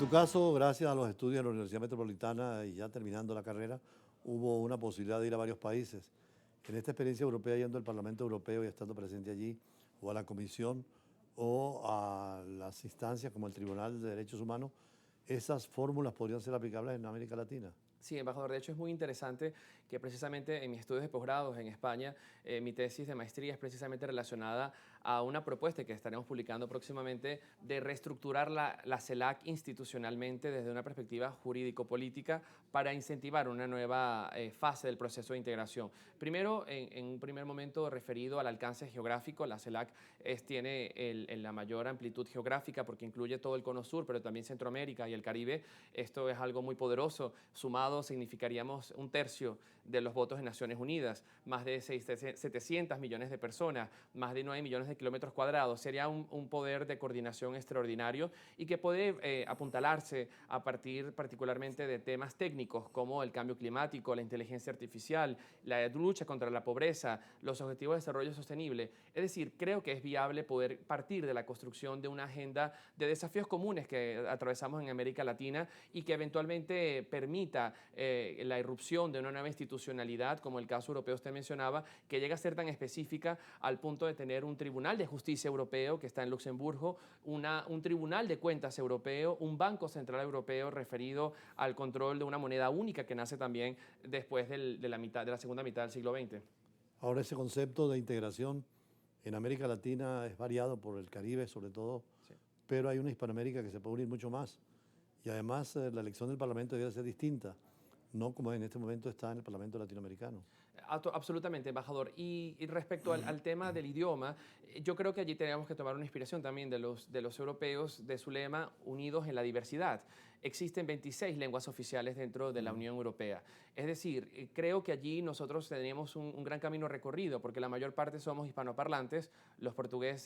tu caso, gracias a los estudios en la Universidad Metropolitana y ya terminando la carrera, hubo una posibilidad de ir a varios países. En esta experiencia europea, yendo al Parlamento Europeo y estando presente allí, o a la Comisión, o a las instancias como el Tribunal de Derechos Humanos, esas fórmulas podrían ser aplicables en América Latina. Sí, embajador, de hecho es muy interesante que precisamente en mis estudios de posgrados en España, mi tesis de maestría es precisamente relacionada a una propuesta que estaremos publicando próximamente de reestructurar la CELAC institucionalmente desde una perspectiva jurídico-política para incentivar una nueva fase del proceso de integración. Primero, en un primer momento referido al alcance geográfico, la CELAC tiene la mayor amplitud geográfica porque incluye todo el cono sur, pero también Centroamérica y el Caribe. Esto es algo muy poderoso, sumado significaríamos un tercio de los votos en Naciones Unidas, más de 700 millones de personas, más de 9 millones de kilómetros cuadrados. Sería un poder de coordinación extraordinario y que puede apuntalarse a partir particularmente de temas técnicos como el cambio climático, la inteligencia artificial, la lucha contra la pobreza, los objetivos de desarrollo sostenible. Es decir, creo que es viable poder partir de la construcción de una agenda de desafíos comunes que atravesamos en América Latina y que eventualmente permita la irrupción de una nueva institucionalidad, como el caso europeo usted mencionaba, que llega a ser tan específica al punto de tener un Tribunal de Justicia europeo que está en Luxemburgo, un Tribunal de Cuentas europeo, un Banco Central Europeo referido al control de una moneda única que nace también después de la segunda mitad del siglo XX. Ahora, ese concepto de integración en América Latina es variado por el Caribe, sobre todo, Sí. pero hay una Hispanoamérica que se puede unir mucho más. Y además, la elección del Parlamento debe ser distinta, no como en este momento está en el Parlamento latinoamericano. Absolutamente, embajador. Y respecto al tema del idioma, yo creo que allí tenemos que tomar una inspiración también de los europeos, de su lema, unidos en la diversidad. Existen 26 lenguas oficiales dentro de la Unión Europea. Es decir, creo que allí nosotros tenemos un gran camino recorrido, porque la mayor parte somos hispanoparlantes, el portugués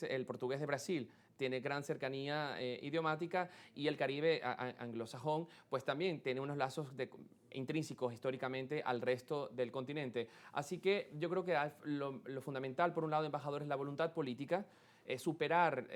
de Brasil tiene gran cercanía idiomática y el Caribe anglosajón, pues también tiene unos lazos intrínsecos históricamente al resto del continente. Así que yo creo que lo fundamental, por un lado, embajador, es la voluntad política, superar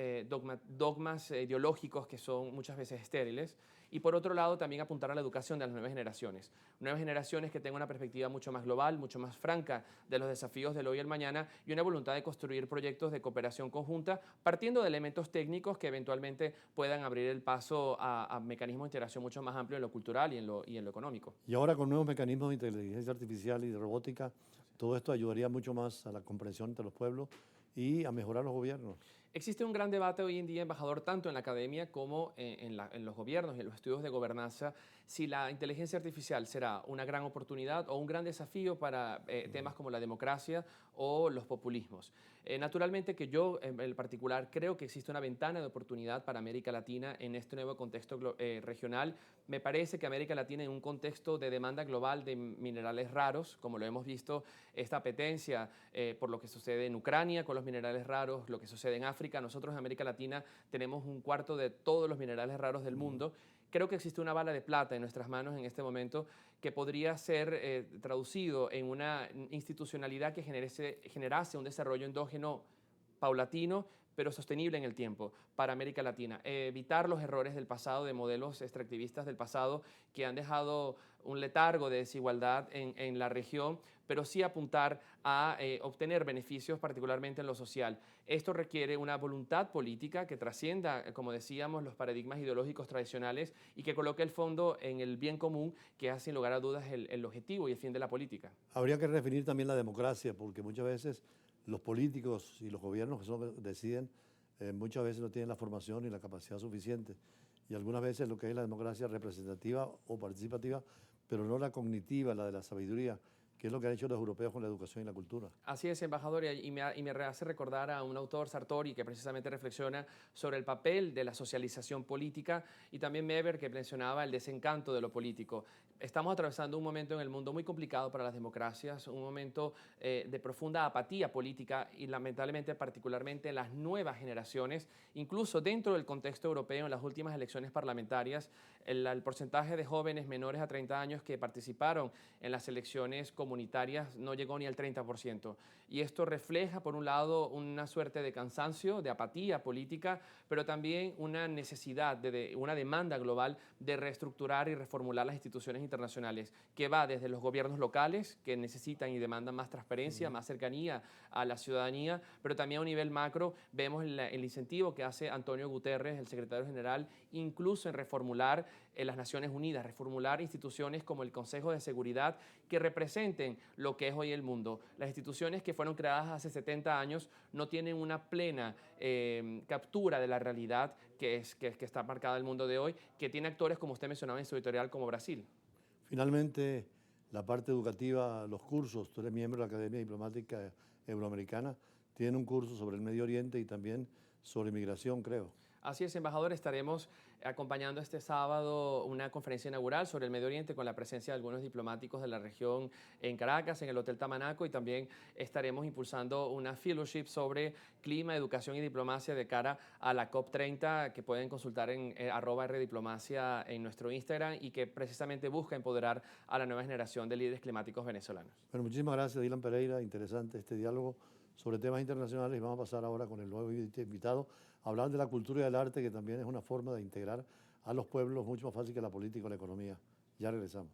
dogmas ideológicos que son muchas veces estériles y por otro lado también apuntar a la educación de las nuevas generaciones que tengan una perspectiva mucho más global, mucho más franca de los desafíos del hoy y el mañana y una voluntad de construir proyectos de cooperación conjunta partiendo de elementos técnicos que eventualmente puedan abrir el paso a mecanismos de integración mucho más amplios en lo cultural y en lo económico. Y ahora con nuevos mecanismos de inteligencia artificial y de robótica, todo esto ayudaría mucho más a la comprensión entre los pueblos y a mejorar los gobiernos. Existe un gran debate hoy en día, embajador, tanto en la academia como en los gobiernos y en los estudios de gobernanza, si la inteligencia artificial será una gran oportunidad o un gran desafío para temas como la democracia o los populismos. Naturalmente que yo, en el particular, creo que existe una ventana de oportunidad para América Latina en este nuevo contexto regional. Me parece que América Latina, en un contexto de demanda global de minerales raros, como lo hemos visto, esta apetencia por lo que sucede en Ucrania con los minerales raros, lo que sucede en África. Nosotros en América Latina tenemos un cuarto de todos los minerales raros del mundo. Creo que existe una bala de plata en nuestras manos en este momento que podría ser traducido en una institucionalidad que generase un desarrollo endógeno paulatino, pero sostenible en el tiempo para América Latina. Evitar los errores del pasado, de modelos extractivistas del pasado que han dejado un letargo de desigualdad en la región, pero sí apuntar a obtener beneficios, particularmente en lo social. Esto requiere una voluntad política que trascienda, como decíamos, los paradigmas ideológicos tradicionales y que coloque el fondo en el bien común, que es sin lugar a dudas el objetivo y el fin de la política. Habría que redefinir también la democracia, porque muchas veces los políticos y los gobiernos que son los que deciden, muchas veces no tienen la formación y la capacidad suficiente. Y algunas veces lo que es la democracia representativa o participativa, pero no la cognitiva, la de la sabiduría, que es lo que han hecho los europeos con la educación y la cultura. Así es, embajador, y me hace recordar a un autor, Sartori, que precisamente reflexiona sobre el papel de la socialización política y también Weber, que mencionaba el desencanto de lo político. Estamos atravesando un momento en el mundo muy complicado para las democracias, un momento de profunda apatía política y lamentablemente particularmente en las nuevas generaciones, incluso dentro del contexto europeo en las últimas elecciones parlamentarias, el porcentaje de jóvenes menores a 30 años que participaron en las elecciones comunales comunitarias no llegó ni al 30%. Y esto refleja, por un lado, una suerte de cansancio, de apatía política, pero también una necesidad, una demanda global de reestructurar y reformular las instituciones internacionales, que va desde los gobiernos locales, que necesitan y demandan más transparencia, más cercanía a la ciudadanía, pero también a un nivel macro vemos el incentivo que hace Antonio Guterres, el secretario general, incluso en reformular las Naciones Unidas, reformular instituciones como el Consejo de Seguridad que representen lo que es hoy el mundo. Las instituciones que fueron creadas hace 70 años no tienen una plena captura de la realidad que está marcada el mundo de hoy, que tiene actores, como usted mencionaba en su editorial, como Brasil. Finalmente, la parte educativa, los cursos, tú eres miembro de la Academia Diplomática Euroamericana, tienen un curso sobre el Medio Oriente y también sobre migración, creo. Así es, embajador, estaremos acompañando este sábado una conferencia inaugural sobre el Medio Oriente con la presencia de algunos diplomáticos de la región en Caracas, en el Hotel Tamanaco, y también estaremos impulsando una fellowship sobre clima, educación y diplomacia de cara a la COP30, que pueden consultar en @rdiplomacia en nuestro Instagram, y que precisamente busca empoderar a la nueva generación de líderes climáticos venezolanos. Bueno, muchísimas gracias, Dylan Pereira. Interesante este diálogo sobre temas internacionales, y vamos a pasar ahora con el nuevo invitado a hablar de la cultura y del arte, que también es una forma de integrar a los pueblos mucho más fácil que la política o la economía. Ya regresamos.